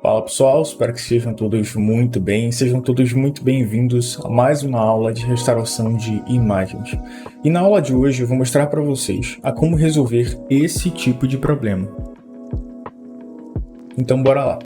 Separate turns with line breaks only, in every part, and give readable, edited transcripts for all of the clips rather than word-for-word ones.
Fala pessoal, espero que estejam todos muito bem, sejam todos muito bem-vindos a mais uma aula de restauração de imagens. E na aula de hoje eu vou mostrar para vocês a como resolver esse tipo de problema. Então bora lá!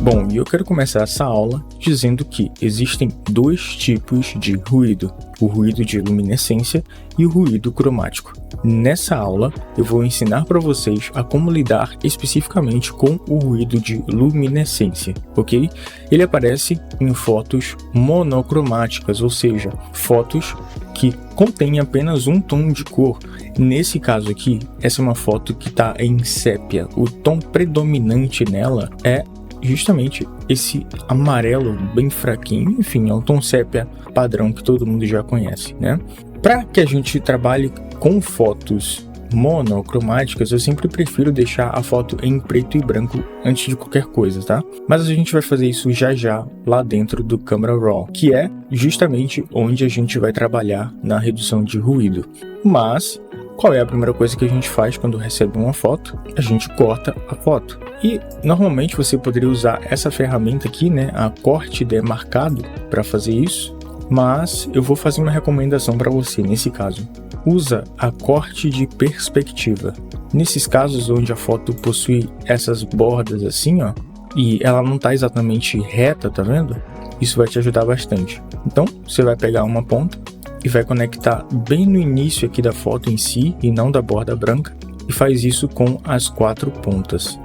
Bom, e eu quero começar essa aula dizendo que existem dois tipos de ruído, o ruído de luminescência e o ruído cromático. Nessa aula, eu vou ensinar para vocês a como lidar especificamente com o ruído de luminescência, ok? Ele aparece em fotos monocromáticas, ou seja, fotos que contêm apenas um tom de cor. Nesse caso aqui, essa é uma foto que está em sépia. O tom predominante nela é justamente esse amarelo bem fraquinho, enfim, é um tom sépia padrão que todo mundo já conhece, né? Para que a gente trabalhe com fotos monocromáticas, eu sempre prefiro deixar a foto em preto e branco antes de qualquer coisa, tá? Mas a gente vai fazer isso já lá dentro do Camera Raw, que é justamente onde a gente vai trabalhar na redução de ruído. Mas qual é a primeira coisa que a gente faz quando recebe uma foto? A gente corta a foto. E normalmente você poderia usar essa ferramenta aqui, né, a corte demarcado, para fazer isso, mas eu vou fazer uma recomendação para você nesse caso. Usa a corte de perspectiva. Nesses casos onde a foto possui essas bordas assim, ó, e ela não está exatamente reta, tá vendo? Isso vai te ajudar bastante. Então, você vai pegar uma ponta e vai conectar bem no início aqui da foto em si, e não da borda branca, e faz isso com as 4 pontas.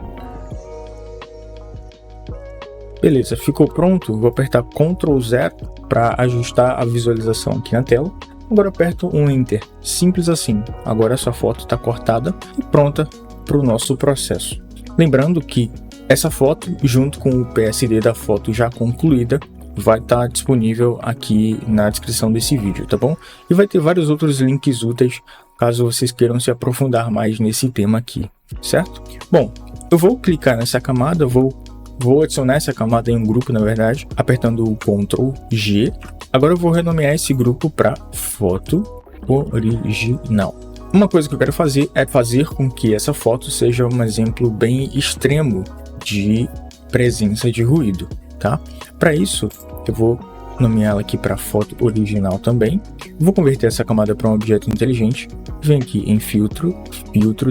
Beleza, ficou pronto? Vou apertar Ctrl 0 para ajustar a visualização aqui na tela. Agora aperto um Enter, simples assim. Agora essa foto está cortada e pronta para o nosso processo. Lembrando que essa foto, junto com o PSD da foto já concluída, vai estar disponível aqui na descrição desse vídeo, tá bom? E vai ter vários outros links úteis, caso vocês queiram se aprofundar mais nesse tema aqui, certo? Bom, eu vou clicar nessa camada, vou adicionar essa camada em um grupo, na verdade, apertando o Ctrl G. Agora eu vou renomear esse grupo para foto original. Uma coisa que eu quero fazer é fazer com que essa foto seja um exemplo bem extremo de presença de ruído, tá? Para isso, eu vou nomear ela aqui para foto original também. Vou converter essa camada para um objeto inteligente. Venho aqui em filtro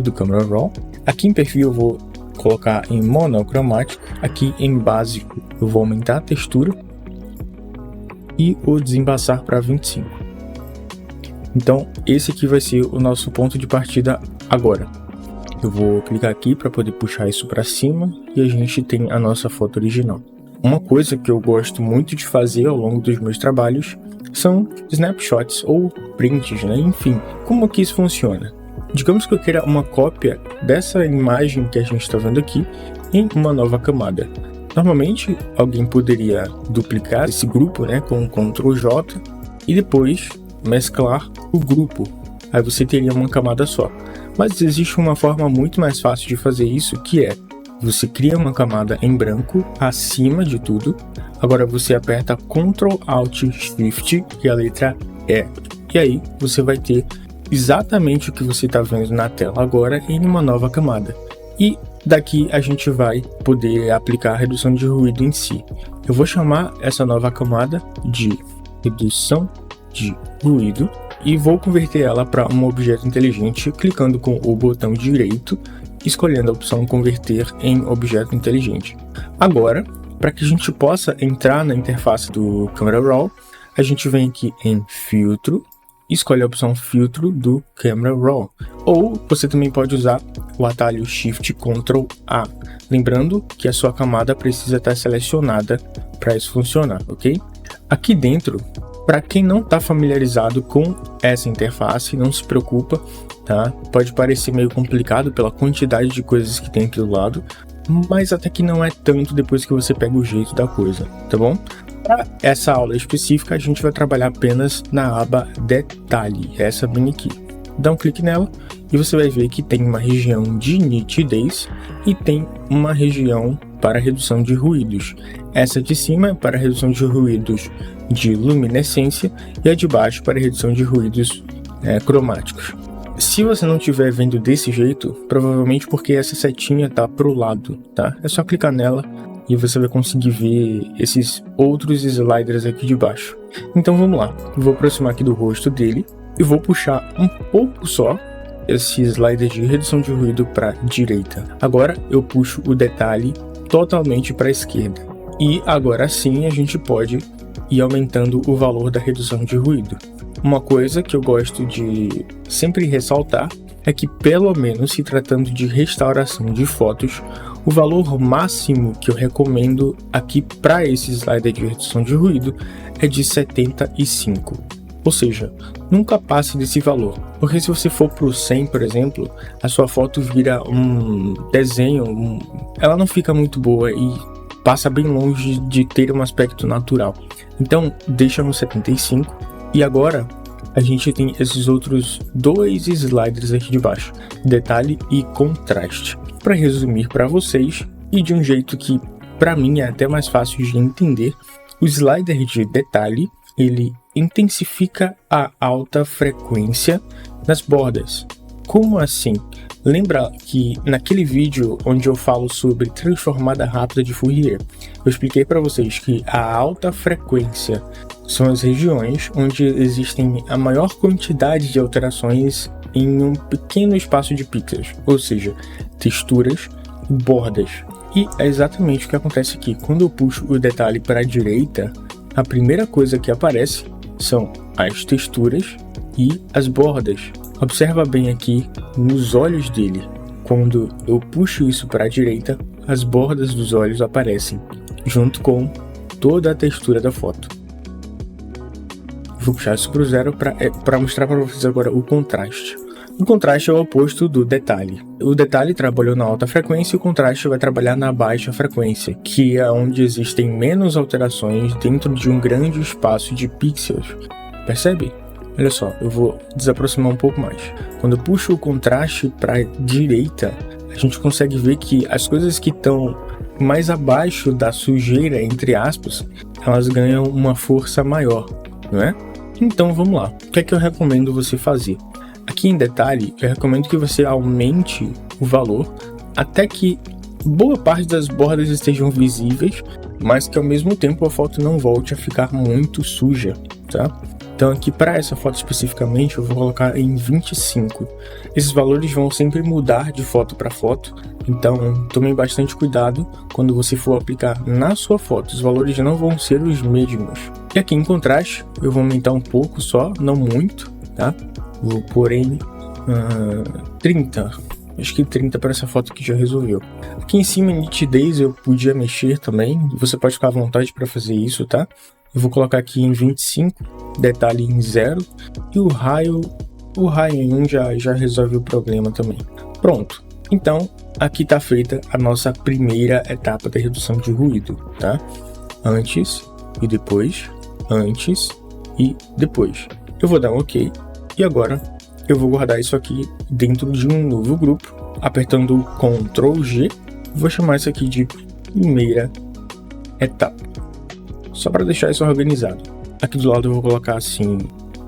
do Camera Raw. Aqui em perfil eu vou colocar em monocromático. Aqui em básico eu vou aumentar a textura e o desembaçar para 25. Então esse aqui vai ser o nosso ponto de partida agora. Eu vou clicar aqui para poder puxar isso para cima e a gente tem a nossa foto original. Uma coisa que eu gosto muito de fazer ao longo dos meus trabalhos são snapshots ou prints, né? Enfim, como que isso funciona? Digamos que eu queira uma cópia dessa imagem que a gente está vendo aqui em uma nova camada. Normalmente, alguém poderia duplicar esse grupo, né, com Ctrl J e depois mesclar o grupo. Aí você teria uma camada só. Mas existe uma forma muito mais fácil de fazer isso, que é você cria uma camada em branco acima de tudo. Agora você aperta Ctrl Alt Shift e a letra E. E aí você vai ter exatamente o que você está vendo na tela agora em uma nova camada. E daqui a gente vai poder aplicar a redução de ruído em si. Eu vou chamar essa nova camada de redução de ruído e vou converter ela para um objeto inteligente clicando com o botão direito, escolhendo a opção converter em objeto inteligente. Agora, para que a gente possa entrar na interface do Camera Raw, a gente vem aqui em filtro, escolhe a opção filtro do Camera Raw, ou você também pode usar o atalho Shift Ctrl A, lembrando que a sua camada precisa estar selecionada para isso funcionar, ok? Aqui dentro, para quem não está familiarizado com essa interface, não se preocupa, tá? Pode parecer meio complicado pela quantidade de coisas que tem aqui do lado, mas até que não é tanto depois que você pega o jeito da coisa, tá bom? Para essa aula específica, a gente vai trabalhar apenas na aba Detalhe, essa bem aqui. Dá um clique nela e você vai ver que tem uma região de nitidez e tem uma região para redução de ruídos. Essa de cima é para redução de ruídos de luminescência e a de baixo para redução de ruídos cromáticos. Se você não estiver vendo desse jeito, provavelmente porque essa setinha tá pro lado, tá? É só clicar nela e você vai conseguir ver esses outros sliders aqui de baixo. Então vamos lá, eu vou aproximar aqui do rosto dele e vou puxar um pouco só esse slider de redução de ruído para direita. Agora eu puxo o detalhe totalmente para a esquerda. E agora sim a gente pode ir aumentando o valor da redução de ruído. Uma coisa que eu gosto de sempre ressaltar é que, pelo menos se tratando de restauração de fotos, o valor máximo que eu recomendo aqui para esse slider de redução de ruído é de 75. Ou seja, nunca passe desse valor, porque se você for para o 100, por exemplo, a sua foto vira um desenho, ela não fica muito boa e passa bem longe de ter um aspecto natural. Então, deixa no 75. E agora, a gente tem esses outros dois sliders aqui de baixo, detalhe e contraste. Para resumir para vocês, e de um jeito que para mim é até mais fácil de entender, o slider de detalhe, ele intensifica a alta frequência nas bordas. Como assim? Lembra que naquele vídeo onde eu falo sobre transformada rápida de Fourier, eu expliquei para vocês que a alta frequência são as regiões onde existem a maior quantidade de alterações em um pequeno espaço de pixels, ou seja, texturas e bordas. E é exatamente o que acontece aqui. Quando eu puxo o detalhe para a direita, a primeira coisa que aparece são as texturas e as bordas. Observa bem aqui nos olhos dele. Quando eu puxo isso para a direita, as bordas dos olhos aparecem, junto com toda a textura da foto. Vou puxar isso para o zero para mostrar para vocês agora o contraste. O contraste é o oposto do detalhe. O detalhe trabalhou na alta frequência e o contraste vai trabalhar na baixa frequência, que é onde existem menos alterações dentro de um grande espaço de pixels. Percebe? Olha só, eu vou desaproximar um pouco mais. Quando eu puxo o contraste para a direita, a gente consegue ver que as coisas que estão mais abaixo da sujeira, entre aspas, elas ganham uma força maior, não é? Então vamos lá, o que é que eu recomendo você fazer? Aqui em detalhe, eu recomendo que você aumente o valor até que boa parte das bordas estejam visíveis, mas que ao mesmo tempo a foto não volte a ficar muito suja, tá? Então aqui para essa foto especificamente eu vou colocar em 25. Esses valores vão sempre mudar de foto para foto, então tome bastante cuidado quando você for aplicar na sua foto, os valores não vão ser os mesmos. E aqui em contraste eu vou aumentar um pouco só, não muito, tá? Vou pôr em 30, acho que 30 para essa foto que já resolveu. Aqui em cima em nitidez eu podia mexer também, você pode ficar à vontade para fazer isso, tá? Eu vou colocar aqui em 25, detalhe em 0 e o raio em 1 já resolve o problema também. Pronto, então aqui está feita a nossa primeira etapa da redução de ruído, tá? Antes e depois, antes e depois. Eu vou dar um OK. E agora eu vou guardar isso aqui dentro de um novo grupo, apertando Ctrl G, vou chamar isso aqui de primeira etapa, só para deixar isso organizado. Aqui do lado eu vou colocar assim,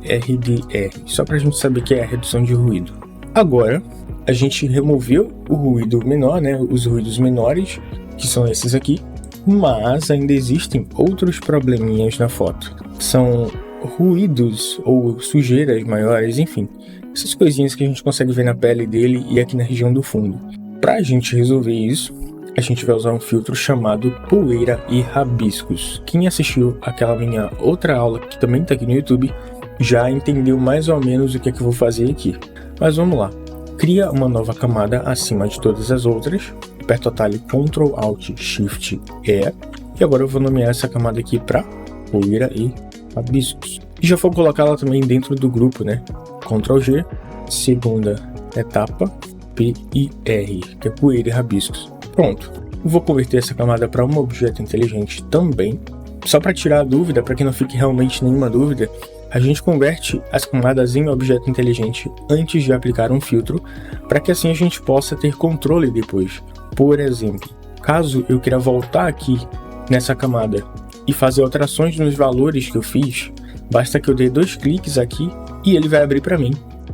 RDR, só para a gente saber que é a redução de ruído. Agora a gente removeu o ruído menor, né, os ruídos menores, que são esses aqui, mas ainda existem outros probleminhas na foto. São ruídos ou sujeiras maiores, enfim, essas coisinhas que a gente consegue ver na pele dele e aqui na região do fundo. Para a gente resolver isso, a gente vai usar um filtro chamado Poeira e Rabiscos. Quem assistiu aquela minha outra aula, que também está aqui no YouTube, já entendeu mais ou menos o que é que eu vou fazer aqui. Mas vamos lá. Cria uma nova camada acima de todas as outras, aperta o atalho Ctrl Alt Shift E, e agora eu vou nomear essa camada aqui para Poeira e Rabiscos. E já vou colocar ela também dentro do grupo, né? Ctrl G, segunda etapa, PIR, que é Poeira e Rabiscos. Pronto. Vou converter essa camada para um objeto inteligente também. Só para tirar a dúvida, para que não fique realmente nenhuma dúvida, a gente converte as camadas em objeto inteligente antes de aplicar um filtro, para que assim a gente possa ter controle depois. Por exemplo, caso eu queira voltar aqui nessa camada e fazer alterações nos valores que eu fiz, basta que eu dê 2 cliques aqui e ele vai abrir para mim.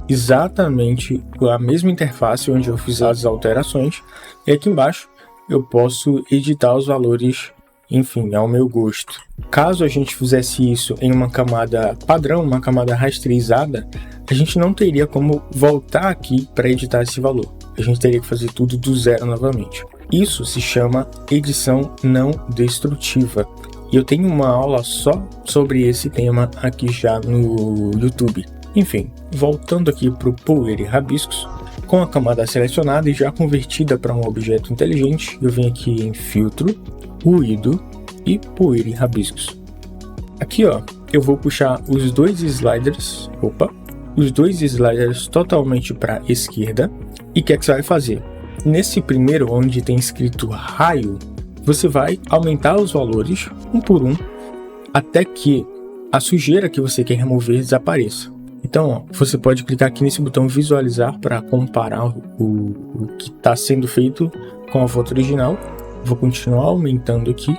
exatamente a mesma interface onde eu fiz as alterações, e aqui embaixo eu posso editar os valores, enfim, ao meu gosto. Caso a gente fizesse isso em uma camada padrão, uma camada rasterizada, a gente não teria como voltar aqui para editar esse valor. A gente teria que fazer tudo do zero novamente. Isso se chama edição não destrutiva. E eu tenho uma aula só sobre esse tema aqui já no YouTube. Enfim, voltando aqui para o Poeira e Rabiscos, com a camada selecionada e já convertida para um objeto inteligente, eu venho aqui em Filtro, Ruído e Poeira e Rabiscos. Aqui, ó, eu vou puxar os dois sliders totalmente para a esquerda. E o que é que você vai fazer? Nesse primeiro, onde tem escrito raio, você vai aumentar os valores um por um até que a sujeira que você quer remover desapareça. Então, ó, você pode clicar aqui nesse botão visualizar para comparar o que está sendo feito com a foto original. Vou continuar aumentando aqui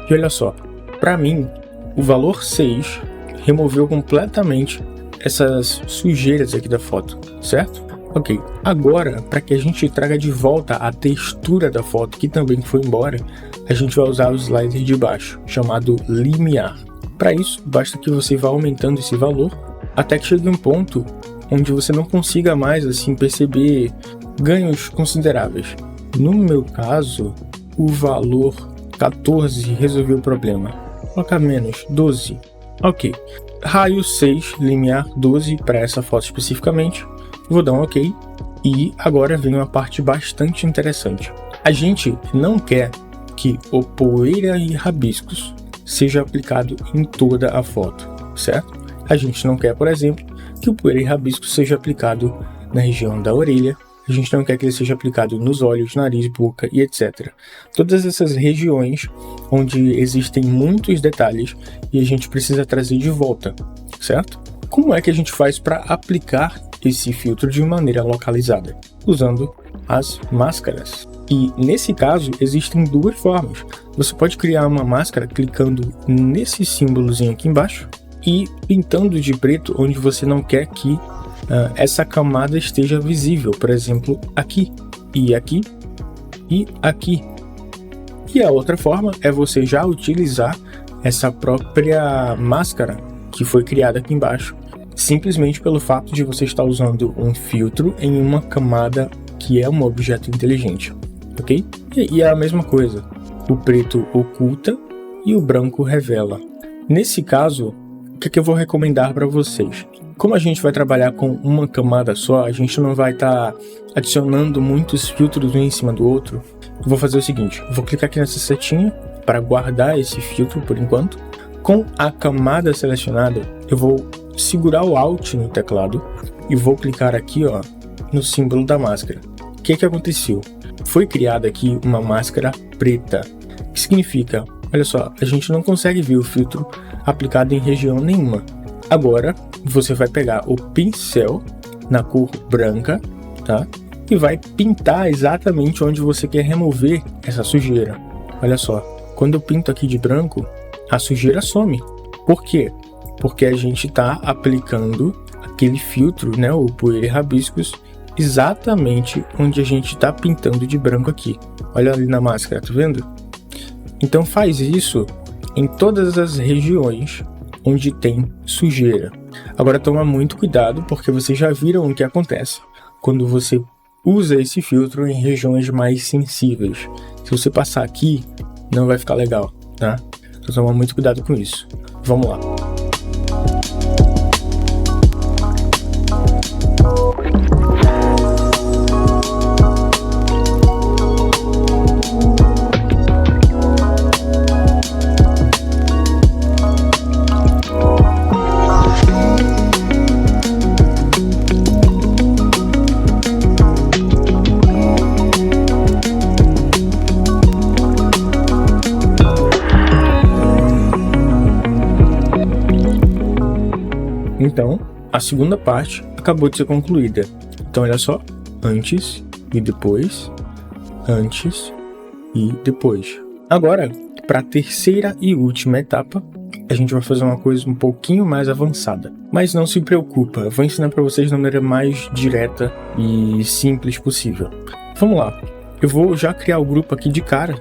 e olha só, para mim o valor 6 removeu completamente essas sujeiras aqui da foto, certo? Ok, agora para que a gente traga de volta a textura da foto que também foi embora, a gente vai usar o slider de baixo, chamado limiar. Para isso, basta que você vá aumentando esse valor até que chegue um ponto onde você não consiga mais assim perceber ganhos consideráveis. No meu caso, o valor 14 resolveu o problema. Colocar menos, 12. Ok. Raio 6, limiar 12 para essa foto especificamente. Vou dar um ok. E agora vem uma parte bastante interessante. A gente não quer que o Poeira e Rabiscos seja aplicado em toda a foto, certo? A gente não quer, por exemplo, que o Poeira e Rabiscos seja aplicado na região da orelha. A gente não quer que ele seja aplicado nos olhos, nariz, boca e etc. Todas essas regiões onde existem muitos detalhes e a gente precisa trazer de volta, certo? Como é que a gente faz para aplicar esse filtro de maneira localizada? Usando as máscaras. E nesse caso existem duas formas. Você pode criar uma máscara clicando nesse símbolozinho aqui embaixo e pintando de preto onde você não quer que essa camada esteja visível, por exemplo, aqui, e aqui, e aqui. E a outra forma é você já utilizar essa própria máscara que foi criada aqui embaixo, simplesmente pelo fato de você estar usando um filtro em uma camada que é um objeto inteligente, ok? E é a mesma coisa, o preto oculta e o branco revela. Nesse caso, o que eu vou recomendar para vocês? Como a gente vai trabalhar com uma camada só, a gente não vai estar adicionando muitos filtros um em cima do outro. Eu vou fazer o seguinte, eu vou clicar aqui nessa setinha para guardar esse filtro por enquanto. Com a camada selecionada, eu vou segurar o Alt no teclado e vou clicar aqui, ó, no símbolo da máscara. O que aconteceu? Foi criada aqui uma máscara preta, que significa, olha só, a gente não consegue ver o filtro aplicado em região nenhuma. Agora, você vai pegar o pincel na cor branca, tá? E vai pintar exatamente onde você quer remover essa sujeira. Olha só, quando eu pinto aqui de branco, a sujeira some. Por quê? Porque a gente está aplicando aquele filtro, né, o Poeira e Rabiscos, exatamente onde a gente está pintando de branco aqui. Olha ali na máscara, tá vendo? Então faz isso em todas as regiões onde tem sujeira. Agora toma muito cuidado, porque vocês já viram o que acontece quando você usa esse filtro em regiões mais sensíveis. Se você passar aqui, não vai ficar legal, tá? Então toma muito cuidado com isso. Vamos lá. Então, a segunda parte acabou de ser concluída. Então, olha só, antes e depois, antes e depois. Agora, para a terceira e última etapa, a gente vai fazer uma coisa um pouquinho mais avançada. Mas não se preocupa, eu vou ensinar para vocês da maneira mais direta e simples possível. Vamos lá, eu vou já criar o grupo aqui de cara,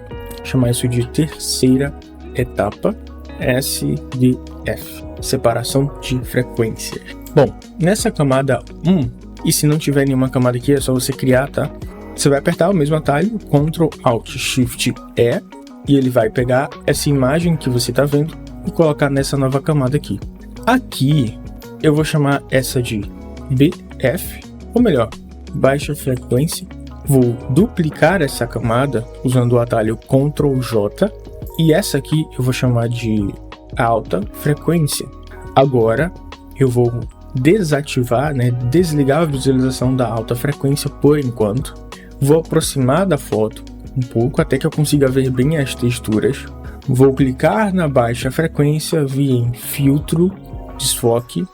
chamar isso de terceira etapa, SDF, separação de frequências. Bom, nessa camada 1, e se não tiver nenhuma camada aqui, é só você criar, tá? Você vai apertar o mesmo atalho, Ctrl Alt Shift E, e ele vai pegar essa imagem que você está vendo e colocar nessa nova camada aqui. Aqui eu vou chamar essa de BF, ou melhor, baixa frequência. Vou duplicar essa camada usando o atalho Ctrl J, e essa aqui eu vou chamar de alta frequência. Agora eu vou desativar, desligar a visualização da alta frequência por enquanto. Vou aproximar da foto um pouco até que eu consiga ver bem as texturas. Vou clicar na baixa frequência, vir em filtro, desfoque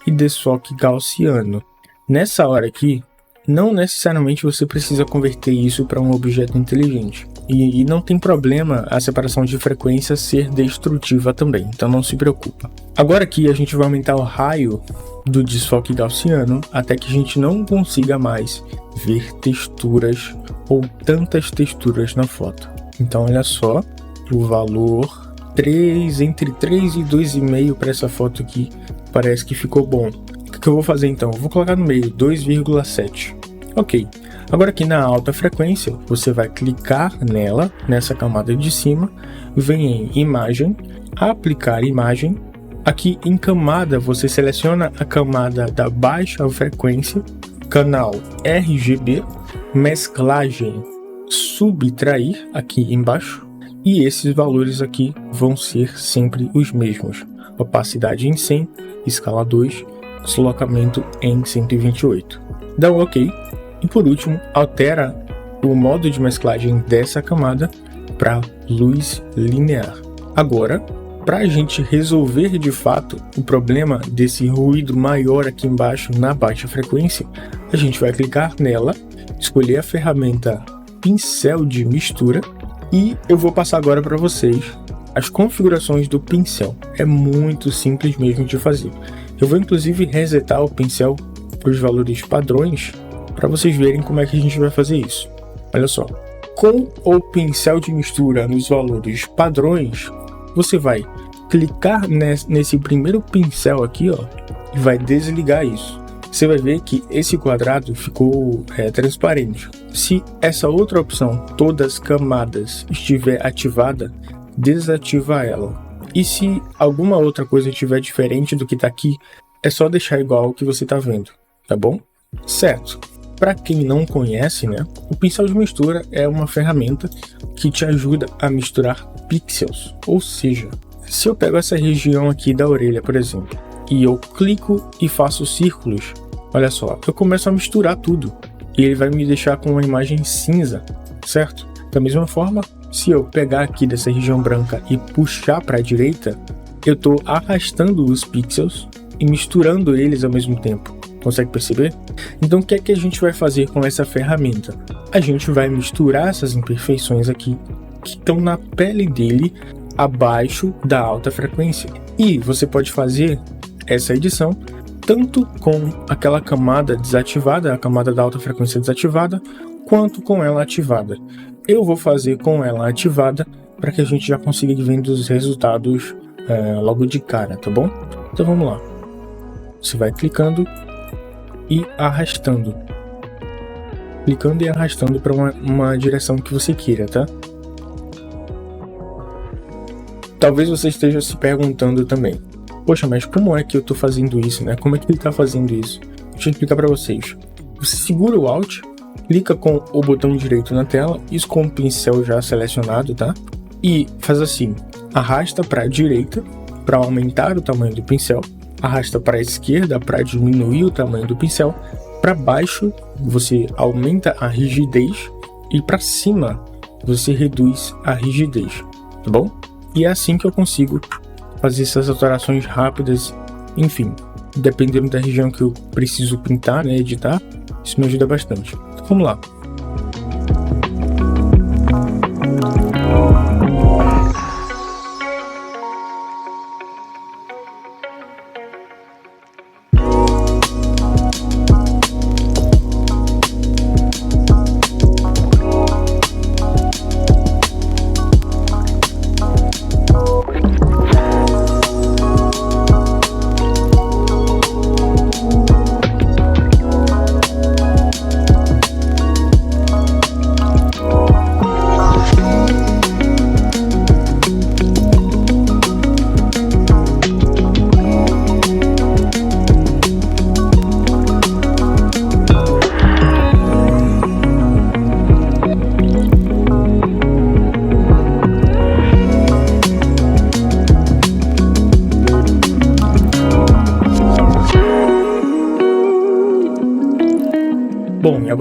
e desfoque gaussiano. Nessa hora aqui, não necessariamente você precisa converter isso para um objeto inteligente. E não tem problema a separação de frequência ser destrutiva também, então não se preocupa. Agora aqui a gente vai aumentar o raio do desfoque gaussiano até que a gente não consiga mais ver texturas ou tantas texturas na foto. Então olha só, o valor 3, entre 3 e 2,5 para essa foto aqui, parece que ficou bom. O que eu vou fazer então? Eu vou colocar no meio 2,7. Ok, agora aqui na alta frequência, você vai clicar nela, nessa camada de cima, vem em imagem, aplicar imagem. Aqui em camada, você seleciona a camada da baixa frequência, canal RGB, mesclagem, subtrair aqui embaixo, e esses valores aqui vão ser sempre os mesmos. Opacidade em 100, escala 2, deslocamento em 128. Dá um OK. E por último, altera o modo de mesclagem dessa camada para luz linear. Agora, para a gente resolver de fato o problema desse ruído maior aqui embaixo na baixa frequência, a gente vai clicar nela, escolher a ferramenta pincel de mistura e eu vou passar agora para vocês as configurações do pincel. É muito simples mesmo de fazer. Eu vou inclusive resetar o pincel para os valores padrões para vocês verem como é que a gente vai fazer isso. Olha só, com o pincel de mistura nos valores padrões, você vai clicar nesse primeiro pincel aqui, ó, e vai desligar isso. Você vai ver que esse quadrado ficou transparente. Se essa outra opção, todas as camadas, estiver ativada, desativa ela. E se alguma outra coisa estiver diferente do que está aqui, é só deixar igual ao que você está vendo, tá bom? Certo. Para quem não conhece, o pincel de mistura é uma ferramenta que te ajuda a misturar pixels. Ou seja, se eu pego essa região aqui da orelha, por exemplo, e eu clico e faço círculos, olha só, eu começo a misturar tudo. E ele vai me deixar com uma imagem cinza, certo? Da mesma forma, se eu pegar aqui dessa região branca e puxar para a direita, eu estou arrastando os pixels e misturando eles ao mesmo tempo. Consegue perceber? Então o que é que a gente vai fazer com essa ferramenta? A gente vai misturar essas imperfeições aqui que estão na pele dele abaixo da alta frequência. E você pode fazer essa edição tanto com aquela camada desativada, a camada da alta frequência desativada, quanto com ela ativada. Eu vou fazer com ela ativada para que a gente já consiga ir vendo os resultados logo de cara, tá bom? Então vamos lá. Você vai clicando e arrastando. Clicando e arrastando para uma direção que você queira, tá? Talvez você esteja se perguntando também: poxa, mas como é que eu estou fazendo isso, Como é que ele está fazendo isso? Deixa eu explicar para vocês. Você segura o Alt, clica com o botão direito na tela, isso com o pincel já selecionado, tá? E faz assim: arrasta para a direita para aumentar o tamanho do pincel, arrasta para a esquerda para diminuir o tamanho do pincel, para baixo você aumenta a rigidez e para cima você reduz a rigidez, tá bom? E é assim que eu consigo fazer essas alterações rápidas, enfim, dependendo da região que eu preciso pintar, editar, isso me ajuda bastante. Então, vamos lá.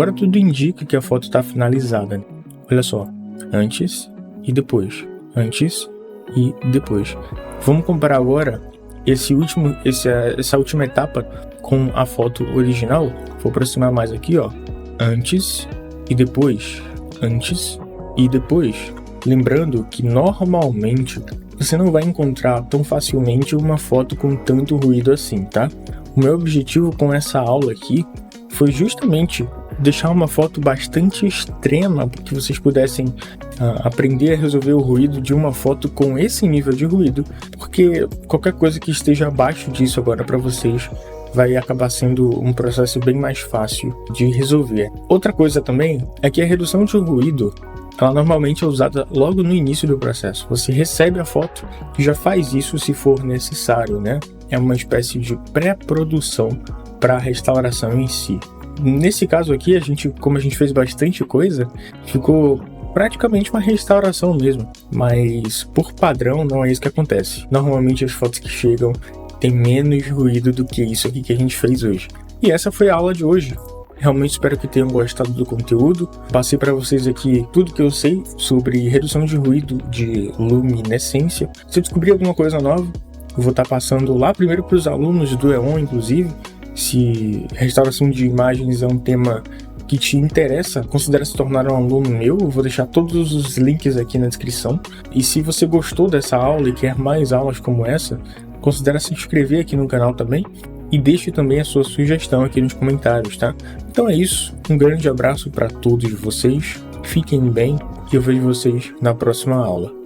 Agora tudo indica que a foto está finalizada, né? Olha só, antes e depois, antes e depois. Vamos comparar agora essa última etapa com a foto original. Vou aproximar mais aqui, ó. Antes e depois, antes e depois. Lembrando que normalmente você não vai encontrar tão facilmente uma foto com tanto ruído assim, tá? O meu objetivo com essa aula aqui foi justamente deixar uma foto bastante extrema para que vocês pudessem aprender a resolver o ruído de uma foto com esse nível de ruído, porque qualquer coisa que esteja abaixo disso agora para vocês vai acabar sendo um processo bem mais fácil de resolver. Outra coisa também é que a redução de ruído ela normalmente é usada logo no início do processo. Você recebe a foto e já faz isso se for necessário, né? É uma espécie de pré-produção para a restauração em si. Nesse caso aqui, como a gente fez bastante coisa, ficou praticamente uma restauração mesmo. Mas por padrão não é isso que acontece. Normalmente as fotos que chegam têm menos ruído do que isso aqui que a gente fez hoje. E essa foi a aula de hoje. Realmente espero que tenham gostado do conteúdo. Passei para vocês aqui tudo que eu sei sobre redução de ruído de luminescência. Se eu descobrir alguma coisa nova, eu vou estar passando lá primeiro para os alunos do EON, inclusive. Se restauração de imagens é um tema que te interessa, considere se tornar um aluno meu. Eu vou deixar todos os links aqui na descrição. E se você gostou dessa aula e quer mais aulas como essa, considere se inscrever aqui no canal também. E deixe também a sua sugestão aqui nos comentários, tá? Então é isso. Um grande abraço para todos vocês. Fiquem bem e eu vejo vocês na próxima aula.